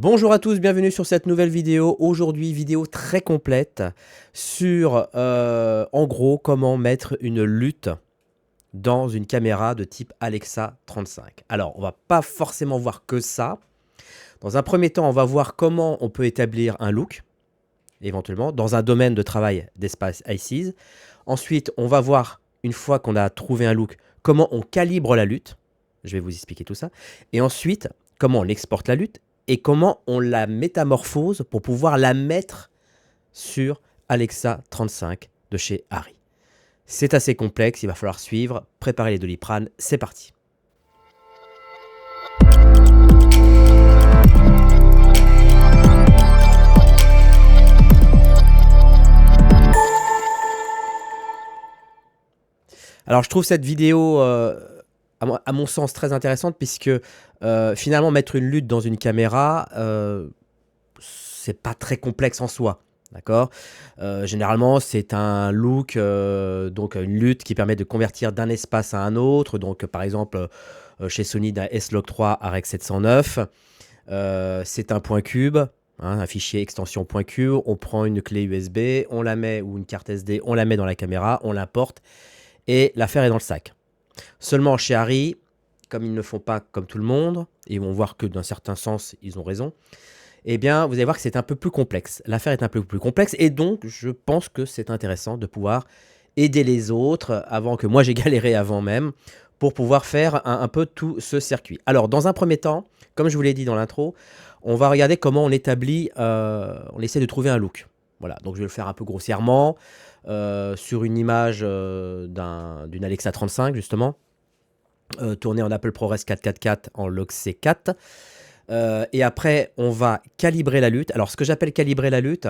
Bonjour à tous, bienvenue sur cette nouvelle vidéo. Aujourd'hui, vidéo très complète sur, en gros, comment mettre une lutte dans une caméra de type Alexa 35. Alors, on va pas forcément voir que ça. Dans un premier temps, on va voir comment on peut établir un look, éventuellement, dans un domaine de travail d'espace ICs. Ensuite, on va voir, une fois qu'on a trouvé un look, comment on calibre la lutte. Je vais vous expliquer tout ça. Et ensuite, comment on exporte la lutte et comment on la métamorphose pour pouvoir la mettre sur Alexa 35 de chez Harry. C'est assez complexe, il va falloir suivre. Préparez les Doliprane, c'est parti. Alors, je trouve cette vidéo, à mon sens, très intéressante puisque finalement, mettre une lutte dans une caméra, c'est pas très complexe en soi. D'accord. Généralement, c'est un look, donc une lutte qui permet de convertir d'un espace à un autre. Donc, par exemple, chez Sony, d'un S-Log 3 à Rec 709, c'est un point cube. Un fichier extension point cube, on prend une clé USB, on la met, ou une carte SD, on la met dans la caméra, on l'importe, et l'affaire est dans le sac. Seulement chez Harry, comme ils ne font pas comme tout le monde, et ils vont voir que d'un certain sens, ils ont raison, eh bien, vous allez voir que c'est un peu plus complexe. L'affaire est un peu plus complexe, et donc, je pense que c'est intéressant de pouvoir aider les autres, avant que moi j'ai galéré avant même, pour pouvoir faire un peu tout ce circuit. Alors, dans un premier temps, comme je vous l'ai dit dans l'intro, on va regarder comment on établit, on essaie de trouver un look. Voilà, donc je vais le faire un peu grossièrement, sur une image d'une Alexa 35, justement, tournée en Apple ProRes 444 en log C4. Et après, on va calibrer la lutte. Alors, ce que j'appelle calibrer la lutte,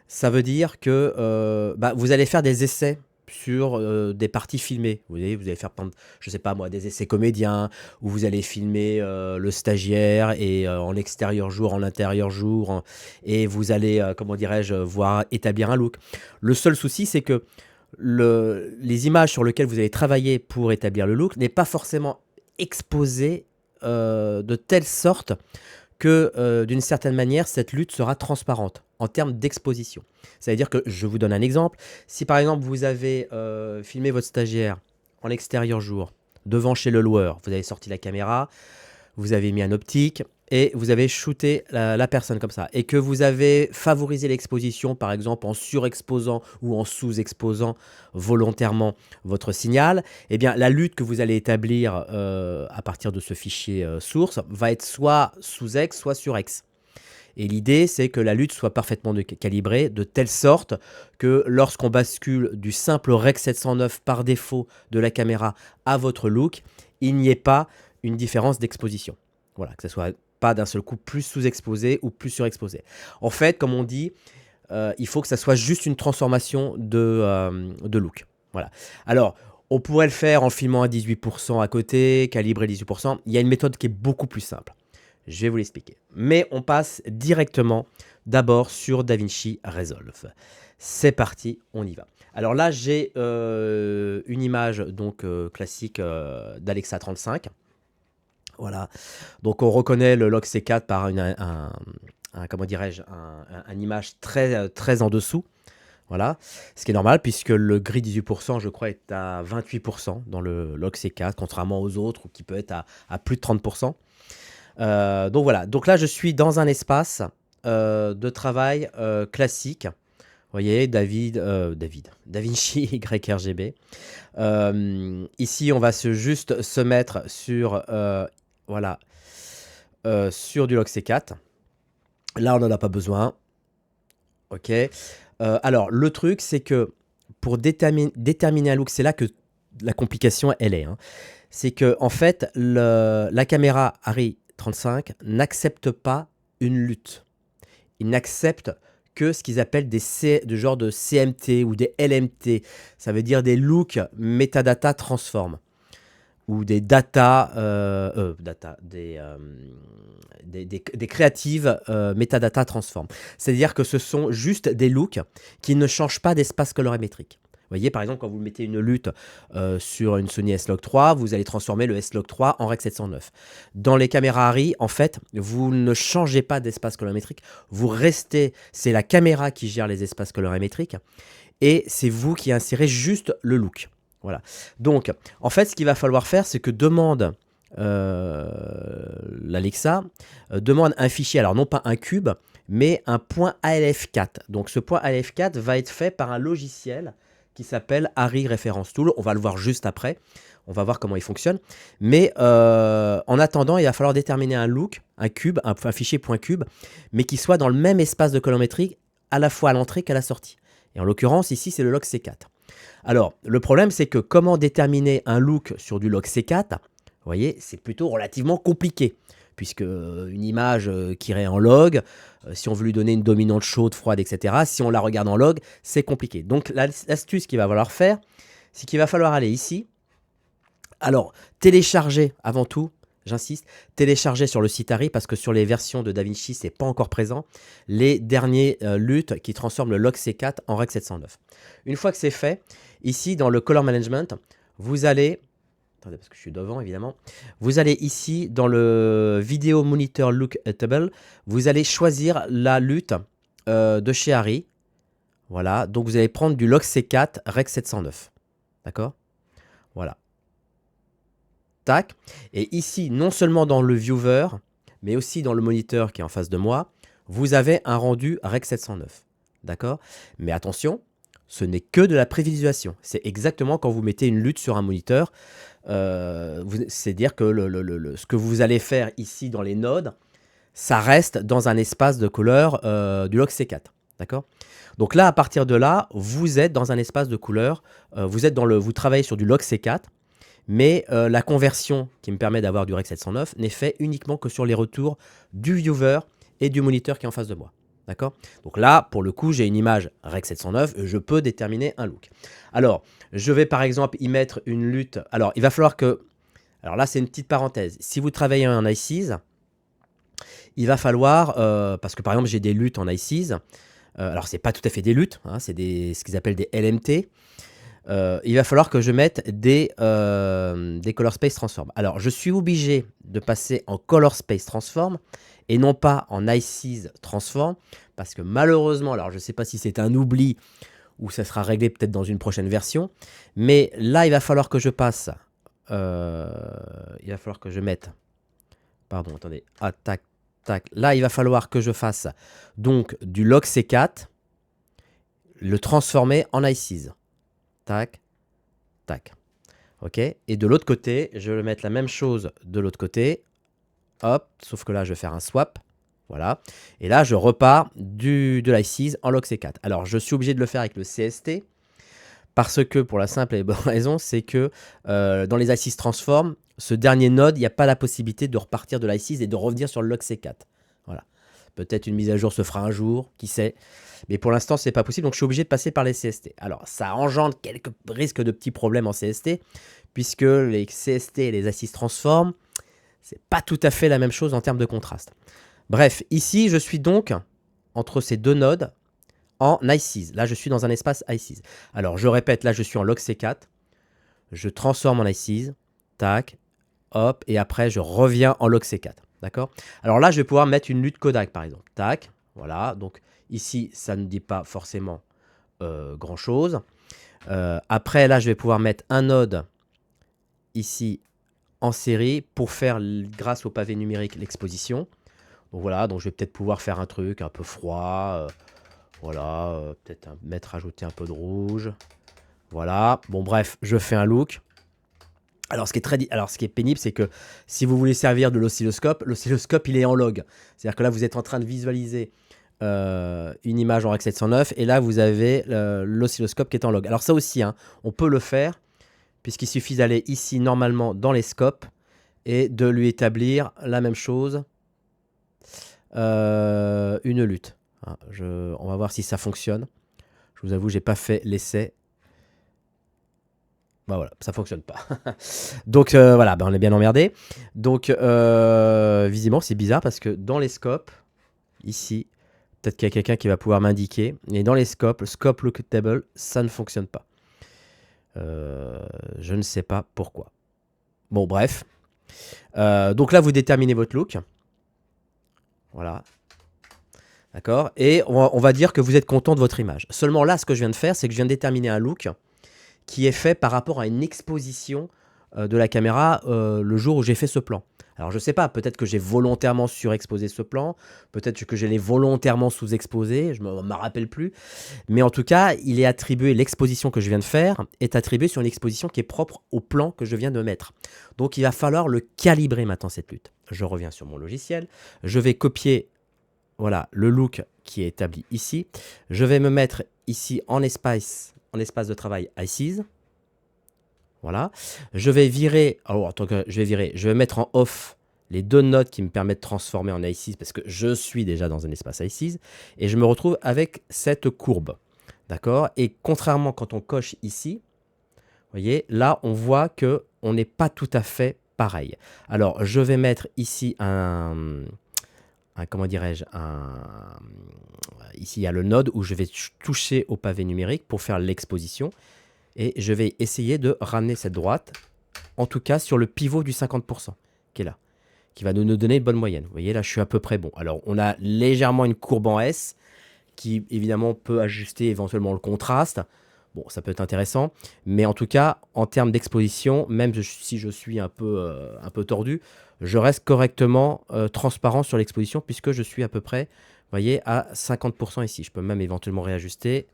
ça veut dire que vous allez faire des essais sur des parties filmées. Vous allez faire, je sais pas moi, des essais comédiens, où vous allez filmer le stagiaire et en extérieur jour, en intérieur jour, et vous allez, comment dirais-je, voir établir un look. Le seul souci, c'est que les images sur lesquelles vous allez travailler pour établir le look n'est pas forcément exposées de telle sorte que d'une certaine manière, cette lutte sera transparente en termes d'exposition. Ça veut dire que, je vous donne un exemple, si par exemple vous avez filmé votre stagiaire en extérieur jour, devant chez le loueur, vous avez sorti la caméra, vous avez mis un optique et vous avez shooté la personne comme ça, et que vous avez favorisé l'exposition, par exemple en surexposant ou en sous-exposant volontairement votre signal, eh bien la lutte que vous allez établir à partir de ce fichier source va être soit sous-ex, soit sur-ex. Et l'idée, c'est que la lutte soit parfaitement calibrée de telle sorte que lorsqu'on bascule du simple Rec 709 par défaut de la caméra à votre look, il n'y ait pas une différence d'exposition. Voilà, que ce soit pas d'un seul coup plus sous-exposé ou plus surexposé. En fait, comme on dit, il faut que ça soit juste une transformation de look. Voilà. Alors, on pourrait le faire en filmant à 18% à côté, calibrer 18%. Il y a une méthode qui est beaucoup plus simple. Je vais vous l'expliquer. Mais on passe directement d'abord sur DaVinci Resolve. C'est parti, on y va. Alors là, j'ai une image donc classique d'Alexa 35. Voilà. Donc on reconnaît le log C4 par comment dirais-je, un image très, très en dessous. Voilà, ce qui est normal puisque le gris 18%, je crois, est à 28% dans le log C4, contrairement aux autres qui peut être à plus de 30%. Donc voilà, donc là je suis dans un espace de travail classique. Vous voyez, DaVinci YRGB. Ici, on va juste se mettre sur, voilà, sur du log C4. Là, on n'en a pas besoin. Ok. Alors, le truc, c'est que pour déterminer un look, c'est là que la complication, elle est. C'est que, en fait, la caméra Harry 35 n'accepte pas une lutte. Il n'accepte que ce qu'ils appellent de genre de CMT ou des LMT. Ça veut dire des looks metadata transform ou des des créatives metadata transform. C'est-à-dire que ce sont juste des looks qui ne changent pas d'espace colorimétrique. voyez, par exemple, quand vous mettez une lutte sur une Sony S-Log 3, vous allez transformer le S-Log 3 en Rec 709. Dans les caméras ARRI, en fait, vous ne changez pas d'espace colorimétrique. Vous restez, c'est la caméra qui gère les espaces colorimétriques et c'est vous qui insérez juste le look. Voilà. Donc, en fait, ce qu'il va falloir faire, c'est que demande l'Alexa, demande un fichier, alors non pas un cube, mais un point ALF4. Donc ce point ALF4 va être fait par un logiciel qui s'appelle ARRI Reference Tool. On va le voir juste après. On va voir comment il fonctionne. Mais en attendant, il va falloir déterminer un look, un cube, un fichier .cube, mais qui soit dans le même espace de colorimétrie à la fois à l'entrée qu'à la sortie. Et en l'occurrence, ici, c'est le log C4. Alors, le problème, c'est que comment déterminer un look sur du log C4, vous voyez, c'est plutôt relativement compliqué, puisque une image qui irait en log, si on veut lui donner une dominante chaude, froide, etc., si on la regarde en log, c'est compliqué. Donc, l'astuce qu'il va falloir faire, c'est qu'il va falloir aller ici. Alors, télécharger avant tout, j'insiste, télécharger sur le site ARRI, parce que sur les versions de DaVinci, ce n'est pas encore présent, les derniers LUT qui transforment le log C4 en Rec 709. Une fois que c'est fait, ici, dans le Color Management, vous allez... Attendez, parce que je suis devant, évidemment. Vous allez ici, dans le Video Monitor Look Table, vous allez choisir la LUT de chez ARRI. Voilà, donc vous allez prendre du log C4 Rec 709. D'accord? Voilà. Tac. Et ici, non seulement dans le viewer, mais aussi dans le moniteur qui est en face de moi, vous avez un rendu Rec 709. D'accord? Mais attention, ce n'est que de la prévisualisation. C'est exactement quand vous mettez une lutte sur un moniteur. C'est-à-dire que ce que vous allez faire ici dans les nodes, ça reste dans un espace de couleur du log C4. D'accord? Donc là, à partir de là, vous êtes dans un espace de couleur. Vous travaillez sur du log C4. Mais la conversion qui me permet d'avoir du Rec 709 n'est faite uniquement que sur les retours du viewer et du moniteur qui est en face de moi. D'accord? Donc là, pour le coup, j'ai une image Rec 709, je peux déterminer un look. Alors, je vais par exemple y mettre une lutte. Alors, il va falloir que... Alors là, c'est une petite parenthèse. Si vous travaillez en ICES, il va falloir... parce que par exemple, j'ai des luttes en ICES. Alors, ce n'est pas tout à fait des luttes, hein, c'est ce qu'ils appellent des LMT. Il va falloir que je mette des Color Space Transform. Alors, je suis obligé de passer en Color Space Transform et non pas en ICES Transform parce que malheureusement, alors je ne sais pas si c'est un oubli ou ça sera réglé peut-être dans une prochaine version, mais là, il va falloir que je passe, il va falloir que je mette, pardon, attendez, tac, tac, là, il va falloir que je fasse donc du log C4, le transformer en ICES. Tac, tac. OK. Et de l'autre côté, je vais mettre la même chose de l'autre côté. Hop, sauf que là, je vais faire un swap. Voilà. Et là, je repars de l'ICES en log C4. Alors, je suis obligé de le faire avec le CST parce que, pour la simple et bonne raison, c'est que dans les ICES Transform, ce dernier node, il n'y a pas la possibilité de repartir de l'ICES et de revenir sur le log C4. Voilà. Peut-être une mise à jour se fera un jour, qui sait. Mais pour l'instant, ce n'est pas possible, donc je suis obligé de passer par les CST. Alors, ça engendre quelques risques de petits problèmes en CST, puisque les CST et les ICES Transform, ce n'est pas tout à fait la même chose en termes de contraste. Bref, ici, je suis donc entre ces deux nodes en ICES. Là, je suis dans un espace ICES. Alors, je répète, là, je suis en log C4. Je transforme en ICES. Tac, hop, et après, je reviens en log C4. D'accord? Alors là, je vais pouvoir mettre une lutte Kodak, par exemple. Tac, voilà, donc... Ici, ça ne dit pas forcément grand-chose. Après, là, je vais pouvoir mettre un node ici en série pour faire, grâce au pavé numérique, l'exposition. Donc voilà, donc je vais peut-être pouvoir faire un truc un peu froid. Voilà, peut-être rajouter un peu de rouge. Voilà, bon bref, je fais un look. Alors, ce qui est pénible, c'est que si vous voulez servir de l'oscilloscope, il est en log. C'est-à-dire que là, vous êtes en train de visualiser une image en Rec 709 et là vous avez l'oscilloscope qui est en log. Alors ça aussi, hein, on peut le faire puisqu'il suffit d'aller ici normalement dans les scopes et de lui établir la même chose, une lutte. Hein, on va voir si ça fonctionne. Je vous avoue, j'ai pas fait l'essai. Bah voilà, ça fonctionne pas. Donc voilà, on est bien emmerdé. Donc visiblement c'est bizarre parce que dans les scopes, ici, peut-être qu'il y a quelqu'un qui va pouvoir m'indiquer. Et dans les scopes, le scope look table, ça ne fonctionne pas. Je ne sais pas pourquoi. Bon, bref. Donc là, vous déterminez votre look. Voilà. D'accord. Et on va dire que vous êtes content de votre image. Seulement là, ce que je viens de faire, c'est que je viens de déterminer un look qui est fait par rapport à une exposition de la caméra le jour où j'ai fait ce plan. Alors je ne sais pas, peut-être que j'ai volontairement surexposé ce plan, peut-être que je l'ai volontairement sous-exposé, je ne me rappelle plus. Mais en tout cas, il est attribué, l'exposition que je viens de faire est attribuée sur une exposition qui est propre au plan que je viens de mettre. Donc il va falloir le calibrer maintenant cette lutte. Je reviens sur mon logiciel, je vais copier voilà, le look qui est établi ici. Je vais me mettre ici en espace de travail ICES. Voilà. Je vais virer, alors je vais mettre en off les deux nodes qui me permettent de transformer en ICES parce que je suis déjà dans un espace ICES et je me retrouve avec cette courbe. D'accord. Et contrairement quand on coche ici, vous voyez, là on voit que on n'est pas tout à fait pareil. Alors je vais mettre ici comment dirais-je, ici il y a le node où je vais toucher au pavé numérique pour faire l'exposition et je vais essayer de ramener cette droite, en tout cas sur le pivot du 50% qui est là, qui va nous donner une bonne moyenne. Vous voyez là, je suis à peu près bon. Alors on a légèrement une courbe en S qui évidemment peut ajuster éventuellement le contraste. Bon, ça peut être intéressant, mais en tout cas, en termes d'exposition, même si je suis un peu tordu, je reste correctement transparent sur l'exposition puisque je suis à peu près, vous voyez, à 50% ici. Je peux même éventuellement réajuster,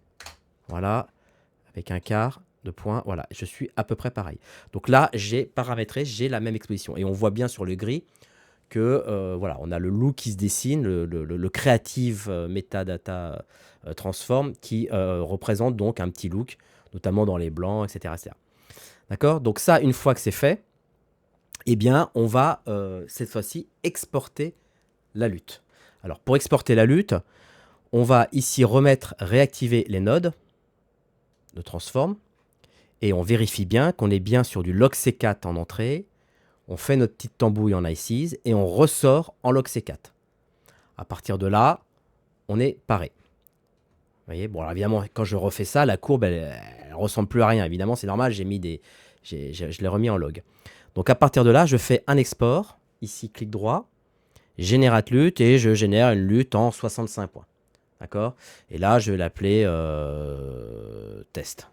voilà, avec un quart de point, voilà, je suis à peu près pareil. Donc là, j'ai paramétré, j'ai la même exposition. Et on voit bien sur le gris que voilà, on a le look qui se dessine, le Creative Metadata Transform qui représente donc un petit look, notamment dans les blancs, etc. etc. D'accord. Donc ça, une fois que c'est fait, eh bien, on va cette fois-ci exporter la lutte. Alors, pour exporter la lutte, on va ici réactiver les nodes de Transform et on vérifie bien qu'on est bien sur du log C4 en entrée. On fait notre petite tambouille en ICES et on ressort en log C4. À partir de là, on est paré. Vous voyez, bon, alors évidemment, quand je refais ça, la courbe, elle ressemble plus à rien. Évidemment, c'est normal, je l'ai remis en log. Donc à partir de là, je fais un export. Ici, clic droit, générate lutte et je génère une lutte en 65 points. D'accord. Et là, je vais l'appeler test.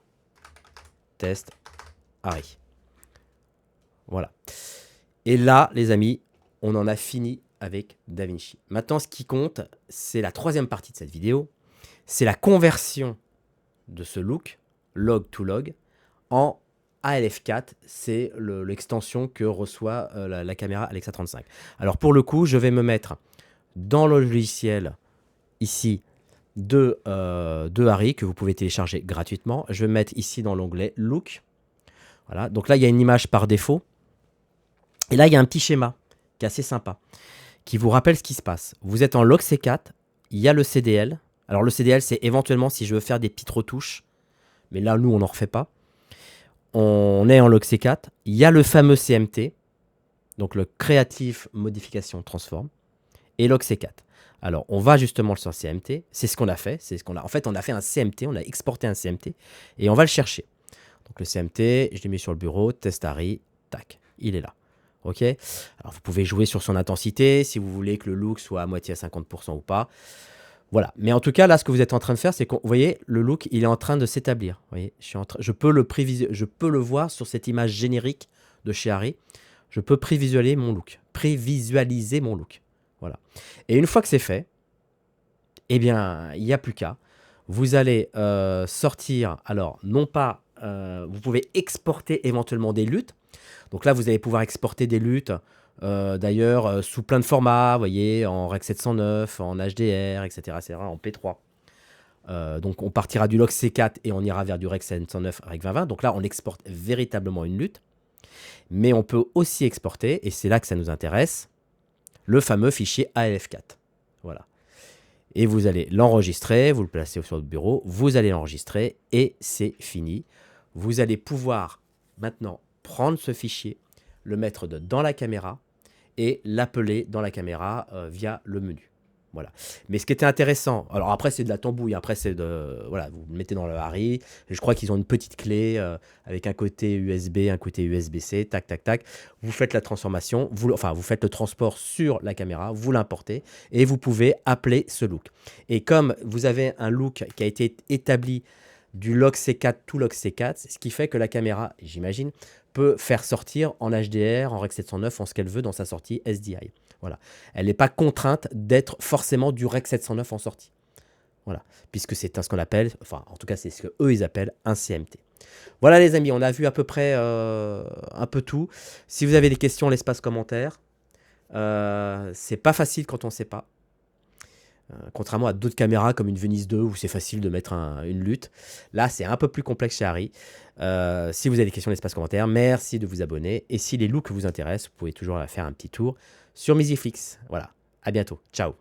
Test Harry. Voilà. Et là, les amis, on en a fini avec DaVinci. Maintenant, ce qui compte, c'est la troisième partie de cette vidéo. C'est la conversion de ce look, log to log, en ALF4. C'est l'extension que reçoit la caméra Alexa 35. Alors, pour le coup, je vais me mettre dans le logiciel, ici, de Harry, que vous pouvez télécharger gratuitement. Je vais me mettre ici dans l'onglet Look. Voilà. Donc là, il y a une image par défaut. Et là, il y a un petit schéma qui est assez sympa, qui vous rappelle ce qui se passe. Vous êtes en log C4, il y a le CDL. Alors le CDL, c'est éventuellement si je veux faire des petites retouches, mais là, nous, on n'en refait pas. On est en log C4, il y a le fameux CMT, donc le Creative Modification Transform, et log C4. Alors, on va justement sur le CMT, c'est ce qu'on a fait. En fait, on a fait un CMT, on a exporté un CMT, et on va le chercher. Donc le CMT, je l'ai mis sur le bureau, test Harry, tac, il est là. Ok. Alors, vous pouvez jouer sur son intensité, si vous voulez que le look soit à moitié à 50% ou pas. Voilà. Mais en tout cas, là, ce que vous êtes en train de faire, c'est que vous voyez, le look, il est en train de s'établir. Vous voyez, je peux le voir sur cette image générique de chez Harry. Je peux prévisualiser mon look. Voilà. Et une fois que c'est fait, eh bien, il n'y a plus qu'à. Vous allez sortir, alors, non pas, vous pouvez exporter éventuellement des luttes. Donc là, vous allez pouvoir exporter des luttes, d'ailleurs, sous plein de formats, vous voyez, en Rec 709, en HDR, etc., en P3. Donc on partira du log C4 et on ira vers du Rec 709, Rec 2020. Donc là, on exporte véritablement une lutte. Mais on peut aussi exporter, et c'est là que ça nous intéresse, le fameux fichier ALF4. Voilà. Et vous allez l'enregistrer, vous le placez sur votre bureau, vous allez l'enregistrer et c'est fini. Vous allez pouvoir maintenant prendre ce fichier, le mettre dans la caméra et l'appeler dans la caméra via le menu. Voilà. Mais ce qui était intéressant, alors après c'est de la tambouille, après c'est de, voilà, vous le mettez dans le Harry. Je crois qu'ils ont une petite clé avec un côté USB, un côté USB-C, tac, tac, tac. Vous faites la transformation, enfin vous faites le transport sur la caméra, vous l'importez et vous pouvez appeler ce look. Et comme vous avez un look qui a été établi du log C4 to log C4, ce qui fait que la caméra, j'imagine, peut faire sortir en HDR, en Rec 709, en ce qu'elle veut dans sa sortie SDI. Voilà. Elle n'est pas contrainte d'être forcément du Rec 709 en sortie. Voilà. Puisque c'est ce qu'on appelle, enfin en tout cas c'est ce qu'eux ils appellent un CMT. Voilà les amis, on a vu à peu près un peu tout. Si vous avez des questions, l'espace commentaire. C'est pas facile quand on ne sait pas. Contrairement à d'autres caméras comme une Venice 2 où c'est facile de mettre une lutte. Là, c'est un peu plus complexe chez Harry. Si vous avez des questions, l'espace commentaire, merci de vous abonner. Et si les looks vous intéressent, vous pouvez toujours faire un petit tour sur Misiflix. Voilà, à bientôt. Ciao.